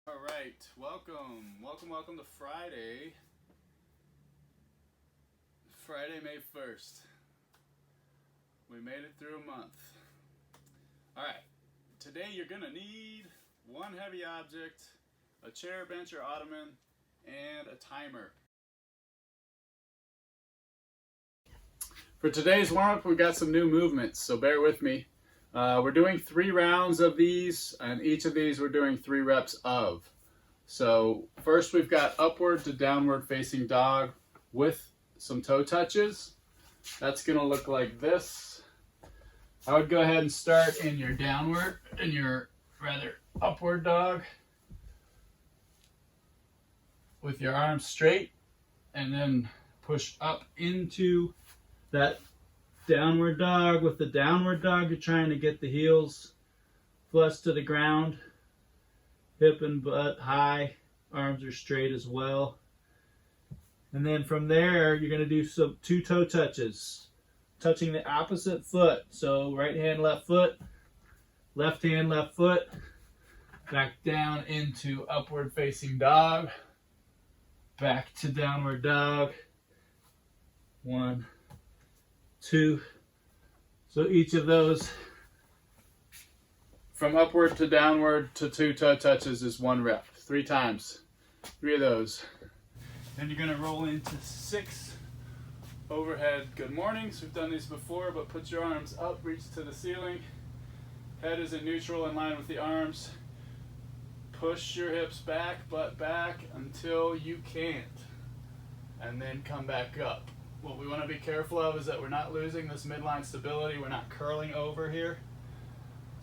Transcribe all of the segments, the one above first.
All right, welcome to Friday, May 1st. We made it through a month. All right, today you're gonna need one heavy object, a chair, bench, or ottoman, and a timer. For today's warm-up, we've got some new movements, so bear with me. We're doing 3 rounds of these, and each of these we're doing 3 reps of. So first we've got upward to downward facing dog with some toe touches. That's going to look like this. I would go ahead and start in your upward dog with your arms straight, and then push up into that downward dog. With the downward dog, you're trying to get the heels flush to the ground, hip and butt high, arms are straight as well. And then from there, you're going to do some 2 toe touches, touching the opposite foot. So right hand, left foot, left hand, left foot, back down into upward facing dog, back to downward dog. 1, 2. So each of those from upward to downward to 2 toe touches is 1 rep. 3 times. 3 of those. Then you're going to roll into 6 overhead good mornings. We've done these before, but put your arms up, reach to the ceiling. Head is in neutral, in line with the arms. Push your hips back, butt back until you can't. And then come back up. What we want to be careful of is that we're not losing this midline stability. We're not curling over here.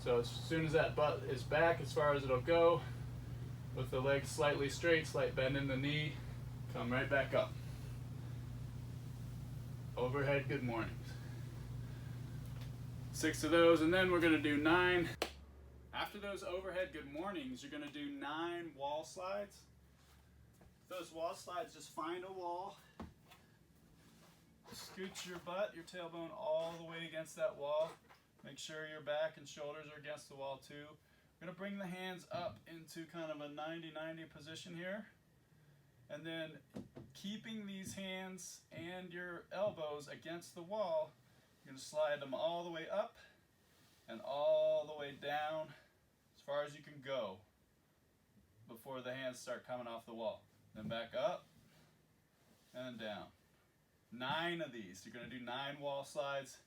So as soon as that butt is back as far as it'll go, with the legs slightly straight, slight bend in the knee, come right back up. Overhead good mornings. 6 of those, and then we're going to do 9. After those overhead good mornings, you're going to do 9 wall slides. Those wall slides, just find a wall. Scoot your butt, your tailbone all the way against that wall. Make sure your back and shoulders are against the wall too. We're going to bring the hands up into kind of a 90-90 position here. And then keeping these hands and your elbows against the wall, you're going to slide them all the way up and all the way down as far as you can go before the hands start coming off the wall. Then back up and down. 9 of these. You're going to do 9 wall slides.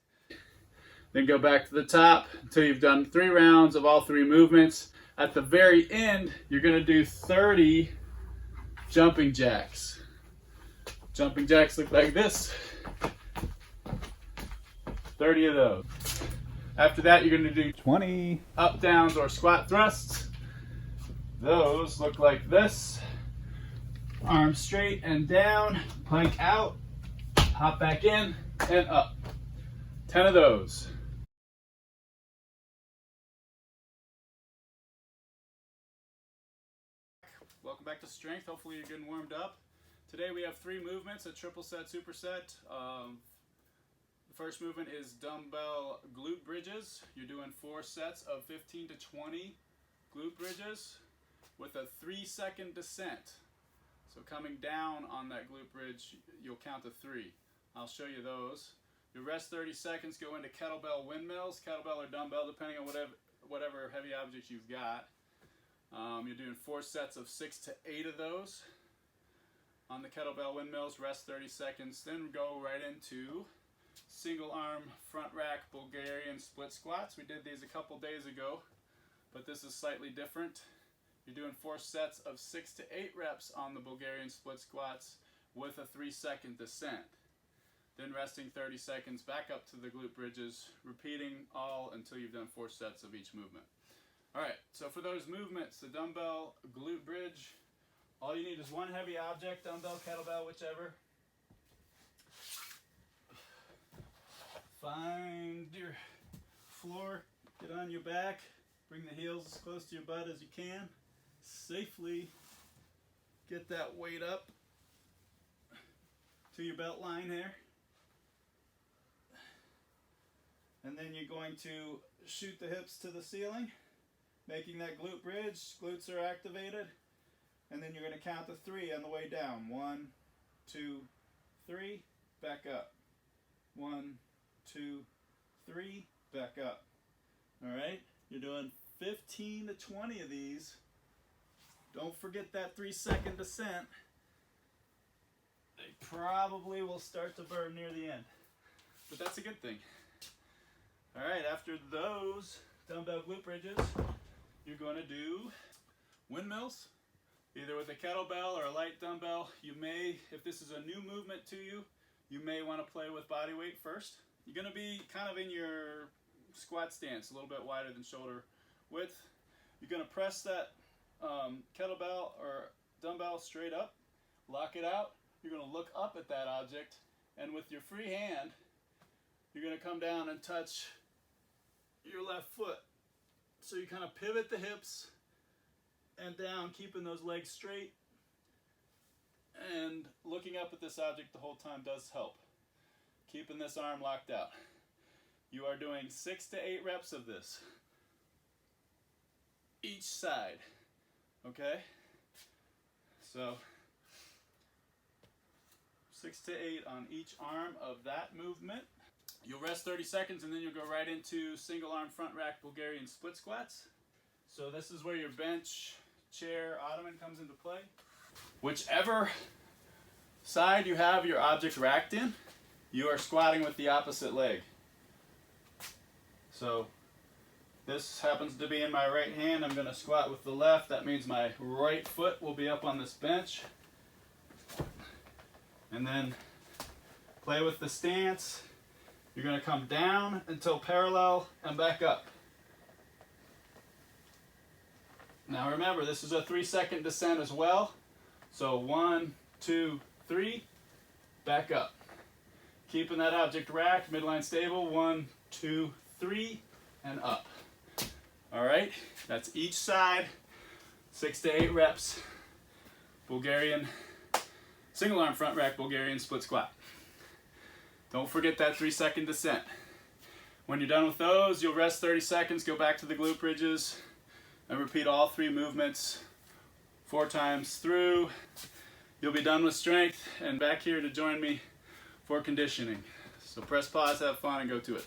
Then go back to the top until you've done 3 rounds of all 3 movements. At the very end, you're going to do 30 jumping jacks. Jumping jacks look like this. 30 of those. After that, you're going to do 20 up, downs, or squat thrusts. Those look like this. Arms straight and down, plank out, hop back in and up. 10 of those. Welcome back to strength. Hopefully you're getting warmed up. Today we have 3 movements, a triple set, superset. The first movement is dumbbell glute bridges. You're doing 4 sets of 15 to 20 glute bridges with a 3-second descent. So coming down on that glute bridge, you'll count to 3. I'll show you those. You rest 30 seconds, go into kettlebell windmills, kettlebell or dumbbell, depending on whatever heavy object you've got. You're doing 4 sets of 6 to 8 of those. On the kettlebell windmills, rest 30 seconds, then go right into single arm front rack Bulgarian split squats. We did these a couple days ago, but this is slightly different. You're doing 4 sets of 6 to 8 reps on the Bulgarian split squats with a 3-second descent. Then resting 30 seconds, back up to the glute bridges, repeating all until you've done 4 sets of each movement. Alright, so for those movements, the dumbbell glute bridge, all you need is 1 heavy object, dumbbell, kettlebell, whichever. Find your floor, get on your back, bring the heels as close to your butt as you can. Safely get that weight up to your belt line here. And then you're going to shoot the hips to the ceiling, making that glute bridge. Glutes are activated. and then you're going to count to 3 on the way down. 1, 2, 3, back up. 1, 2, 3, back up. All right, you're doing 15 to 20 of these. Don't forget that 3-second descent. They probably will start to burn near the end, but that's a good thing. All right, after those dumbbell glute bridges, you're going to do windmills, either with a kettlebell or a light dumbbell. You may, if this is a new movement to you, you may want to play with body weight first. You're going to be kind of in your squat stance, a little bit wider than shoulder width. You're going to press that kettlebell or dumbbell straight up, lock it out. You're going to look up at that object, and with your free hand, you're going to come down and touch your left foot. So you kind of pivot the hips and down, keeping those legs straight, and looking up at this object the whole time does help. Keeping this arm locked out. You are doing 6 to 8 reps of this, each side, okay? So 6 to 8 on each arm of that movement. You'll rest 30 seconds and then you'll go right into single arm front rack Bulgarian split squats. So this is where your bench, chair, Ottoman comes into play. Whichever side you have your object racked in, you are squatting with the opposite leg. So this happens to be in my right hand. I'm going to squat with the left. That means my right foot will be up on this bench. And then play with the stance. You're going to come down until parallel and back up. Now remember, this is a 3-second descent as well. So 1, 2, 3, back up. Keeping that object racked, midline stable, 1, 2, 3, and up. All right, that's each side, 6 to 8 reps. Bulgarian, single arm front rack Bulgarian split squat. Don't forget that 3-second descent. When you're done with those, you'll rest 30 seconds, go back to the glute bridges, and repeat all 3 movements 4 times through. You'll be done with strength and back here to join me for conditioning. So press pause, have fun, and go to it.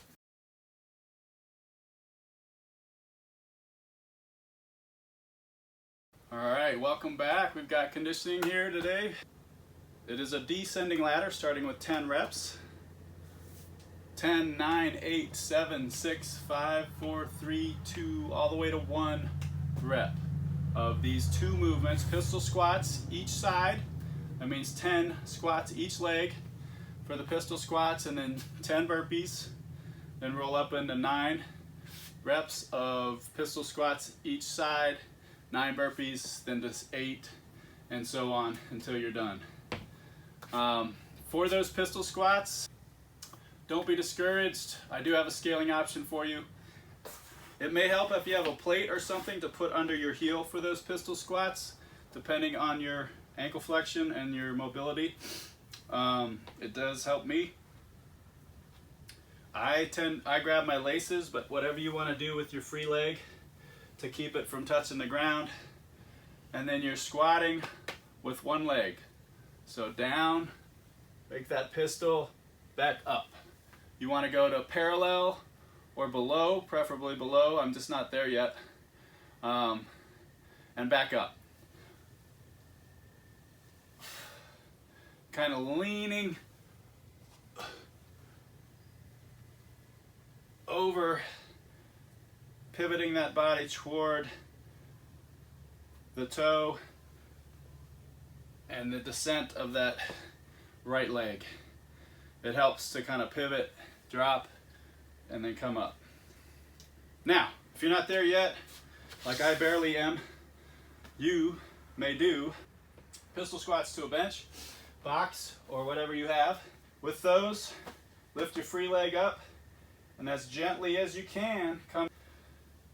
All right, welcome back. We've got conditioning here today. It is a descending ladder starting with 10 reps. 10, 9, 8, 7, 6, 5, 4, 3, 2, all the way to 1 rep of these 2 movements. Pistol squats each side. That means 10 squats each leg for the pistol squats, and then 10 burpees. Then roll up into 9 reps of pistol squats each side, 9 burpees, then just 8, and so on until you're done. For those pistol squats, don't be discouraged. I do have a scaling option for you. It may help if you have a plate or something to put under your heel for those pistol squats, depending on your ankle flexion and your mobility. It does help me. I grab my laces, but whatever you want to do with your free leg to keep it from touching the ground. And then you're squatting with one leg. So down, make that pistol, back up. You want to go to parallel or below, preferably below. I'm just not there yet. And back up. Kind of leaning over, pivoting that body toward the toe and the descent of that right leg. It helps to kind of pivot, drop, and then come up. Now, if you're not there yet, like I barely am, you may do pistol squats to a bench, box, or whatever you have. With those, lift your free leg up, and as gently as you can, come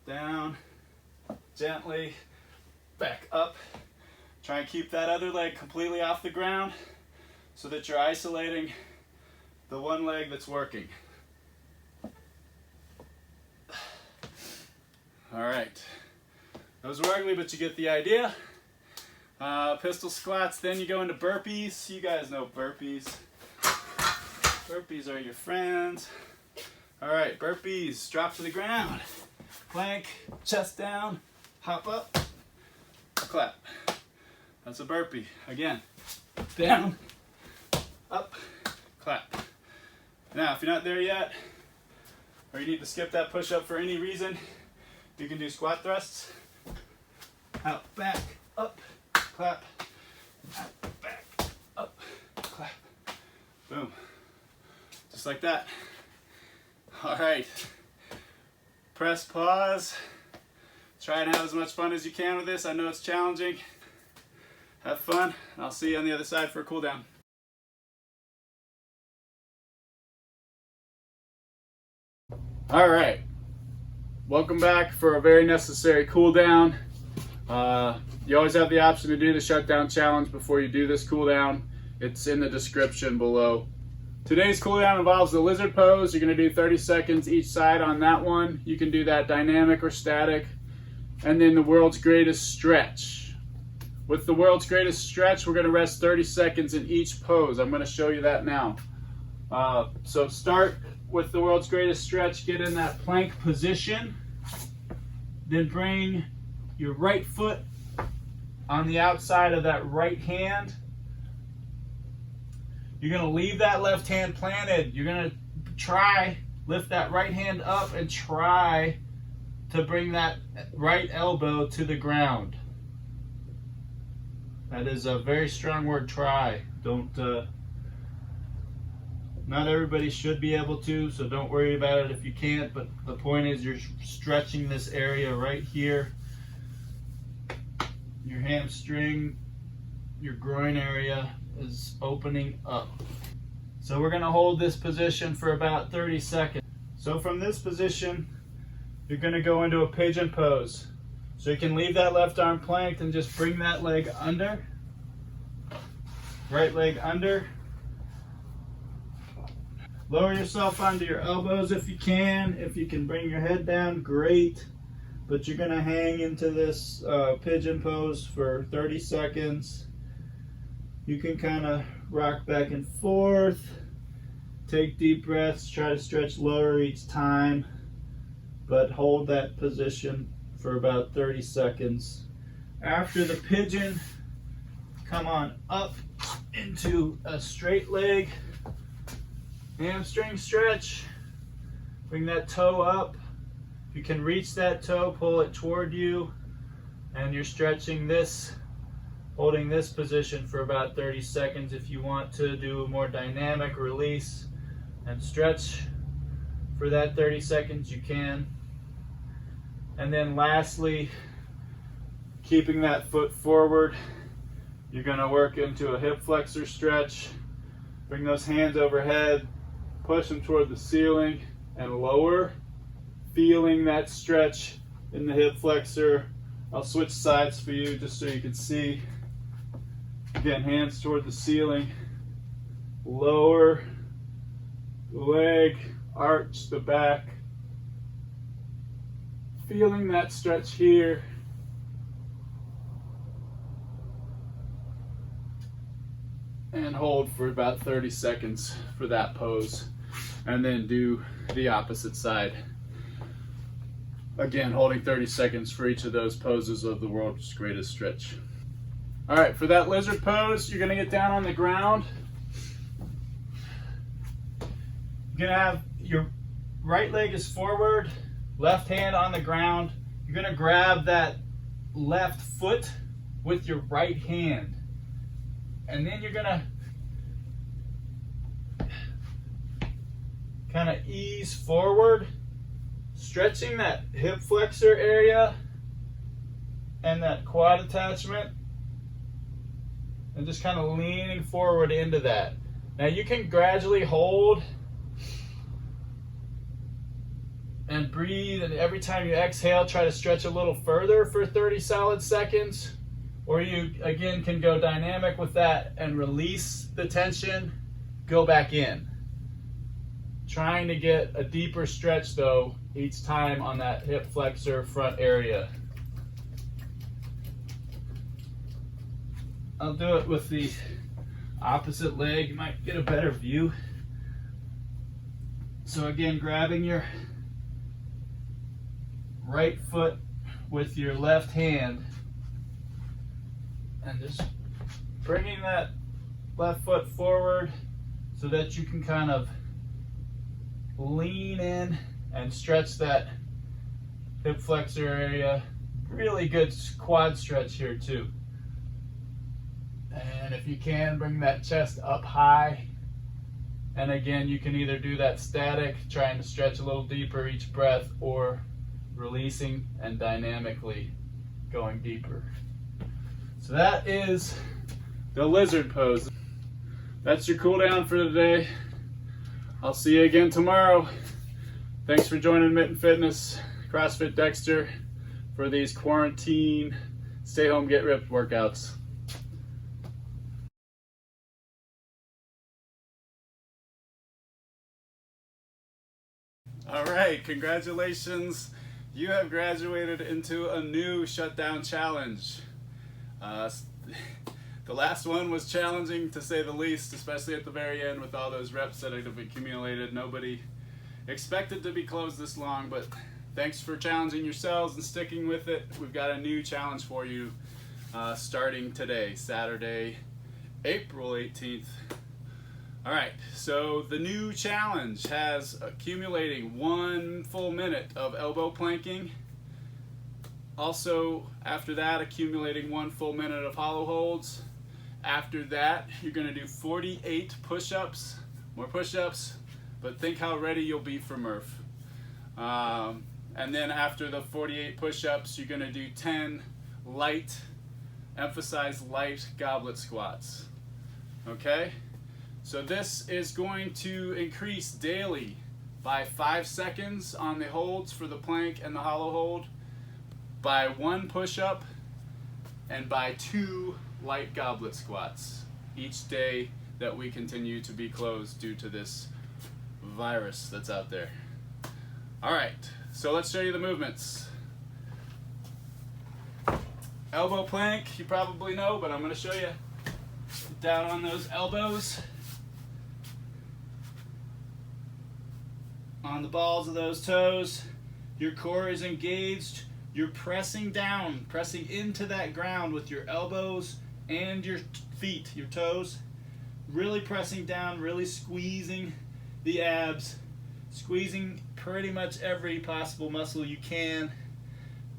down, gently, back up. Try and keep that other leg completely off the ground so that you're isolating the one leg that's working. All right. Those were ugly, but you get the idea. Pistol squats, then you go into burpees. You guys know burpees. Burpees are your friends. All right, burpees, drop to the ground. Plank, chest down, hop up, clap. That's a burpee. Again, down, up, clap. Now, if you're not there yet, or you need to skip that push-up for any reason, you can do squat thrusts. Out, back, up, clap. Out, back, up, clap. Boom. Just like that. All right. Press pause. Try and have as much fun as you can with this. I know it's challenging. Have fun. I'll see you on the other side for a cool down. All right. Welcome back for a very necessary cool down. You always have the option to do the shutdown challenge before you do this cool down. It's in the description below. Today's cool down involves the lizard pose. You're going to do 30 seconds each side on that one. You can do that dynamic or static. And then the world's greatest stretch. With the world's greatest stretch, we're going to rest 30 seconds in each pose. I'm going to show you that now. So start with the world's greatest stretch. Get in that plank position. Then bring your right foot on the outside of that right hand. You're going to leave that left hand planted. You're going to lift that right hand up and try to bring that right elbow to the ground. That is a very strong word, try. Not everybody should be able to, so don't worry about it if you can't, but the point is you're stretching this area right here. Your hamstring, your groin area is opening up. So we're going to hold this position for about 30 seconds. So from this position, you're going to go into a pigeon pose. So you can leave that left arm planked and just bring that leg under. Right leg under. Lower yourself onto your elbows if you can. If you can bring your head down, great. But you're going to hang into this pigeon pose for 30 seconds. You can kind of rock back and forth. Take deep breaths. Try to stretch lower each time. But hold that position for about 30 seconds. After the pigeon, come on up into a straight leg. Hamstring stretch. Bring that toe up. If you can reach that toe, pull it toward you. And you're stretching this, holding this position for about 30 seconds. If you want to do a more dynamic release and stretch for that 30 seconds, you can. And then lastly, keeping that foot forward, you're going to work into a hip flexor stretch. Bring those hands overhead. Push them toward the ceiling and lower, feeling that stretch in the hip flexor. I'll switch sides for you just so you can see. Again, hands toward the ceiling, lower, leg, arch the back. Feeling that stretch here. And hold for about 30 seconds for that pose. And then do the opposite side. Again, holding 30 seconds for each of those poses of the world's greatest stretch. All right, for that lizard pose, you're gonna get down on the ground. You're gonna have your right leg is forward, left hand on the ground. You're gonna grab that left foot with your right hand. And then you're gonna kind of ease forward, stretching that hip flexor area and that quad attachment, and just kind of leaning forward into that. Now you can gradually hold and breathe, and every time you exhale, try to stretch a little further for 30 solid seconds. Or you, again, can go dynamic with that and release the tension, go back in. Trying to get a deeper stretch, though, each time on that hip flexor front area. I'll do it with the opposite leg. You might get a better view. So again, grabbing your right foot with your left hand and just bringing that left foot forward so that you can kind of lean in and stretch that hip flexor area. Really good quad stretch here too. And if you can, bring that chest up high. And again, you can either do that static, trying to stretch a little deeper each breath, or releasing and dynamically going deeper. So that is the lizard pose. That's your cool down for today. I'll see you again tomorrow. Thanks for joining Mitten Fitness, CrossFit Dexter, for these quarantine, stay home, get ripped workouts. All right, congratulations. You have graduated into a new shutdown challenge. The last one was challenging to say the least, especially at the very end with all those reps that have accumulated. Nobody expected to be closed this long, but thanks for challenging yourselves and sticking with it. We've got a new challenge for you starting today, Saturday, April 18th. All right, so the new challenge has accumulating 1 full minute of elbow planking. Also, after that, accumulating 1 full minute of hollow holds. After that, you're gonna do 48 push-ups, more push-ups, but think how ready you'll be for Murph. And then after the 48 push-ups, you're gonna do 10 light, emphasize light goblet squats, okay? So this is going to increase daily by 5 seconds on the holds for the plank and the hollow hold, by 1 push-up, and by 2 light goblet squats each day that we continue to be closed due to this virus that's out there. All right, so let's show you the movements. Elbow plank, you probably know, but I'm going to show you. Down on those elbows, on the balls of those toes, your core is engaged. You're pressing down, pressing into that ground with your elbows and your feet, your toes. Really pressing down, really squeezing the abs, squeezing pretty much every possible muscle you can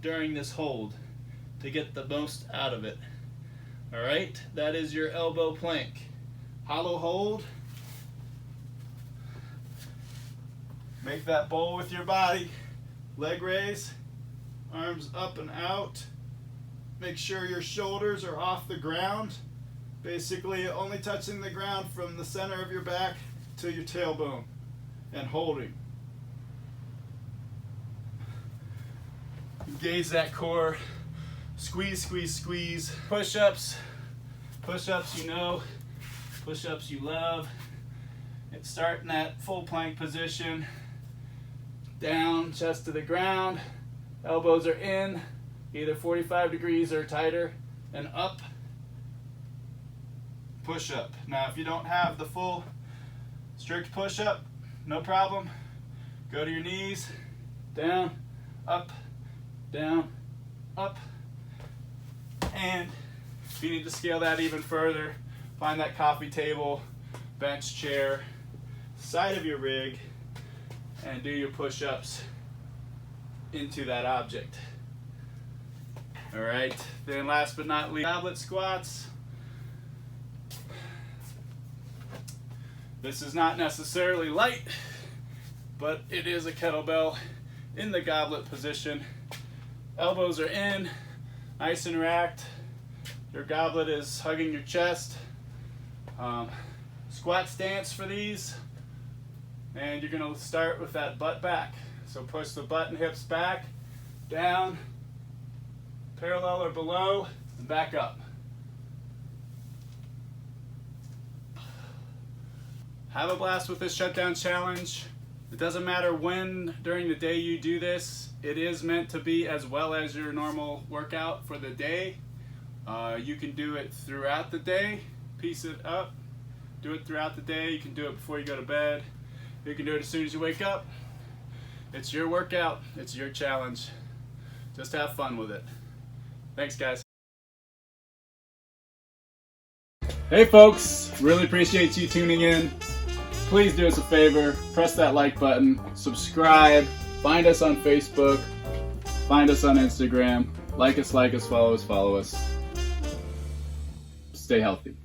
during this hold to get the most out of it. All right, that is your elbow plank. Hollow hold. Make that bowl with your body. Leg raise, arms up and out. Make sure your shoulders are off the ground. Basically only touching the ground from the center of your back to your tailbone and holding. Engage that core. Squeeze, squeeze, squeeze. Push-ups. Push-ups you know. Push-ups you love. And start in that full plank position. Down, chest to the ground. Elbows are in, either 45 degrees or tighter, and up. Push-up. Now if you don't have the full strict push-up, no problem. Go to your knees, down, up, and if you need to scale that even further, find that coffee table, bench chair, side of your rig, and do your push-ups into that object. All right, then last but not least, goblet squats. This is not necessarily light, but it is a kettlebell in the goblet position. Elbows are in, nice and racked. Your goblet is hugging your chest. Squat stance for these, and you're gonna start with that butt back. So push the butt and hips back, down, parallel or below, and back up. Have a blast with this shutdown challenge. It doesn't matter when during the day you do this. It is meant to be as well as your normal workout for the day. You can do it throughout the day, piece it up, do it throughout the day. You can do it before you go to bed. You can do it as soon as you wake up. It's your workout, it's your challenge. Just have fun with it. Thanks, guys. Hey folks, really appreciate you tuning in. Please do us a favor, press that like button, subscribe, find us on Facebook, find us on Instagram, like us, follow us. Stay healthy.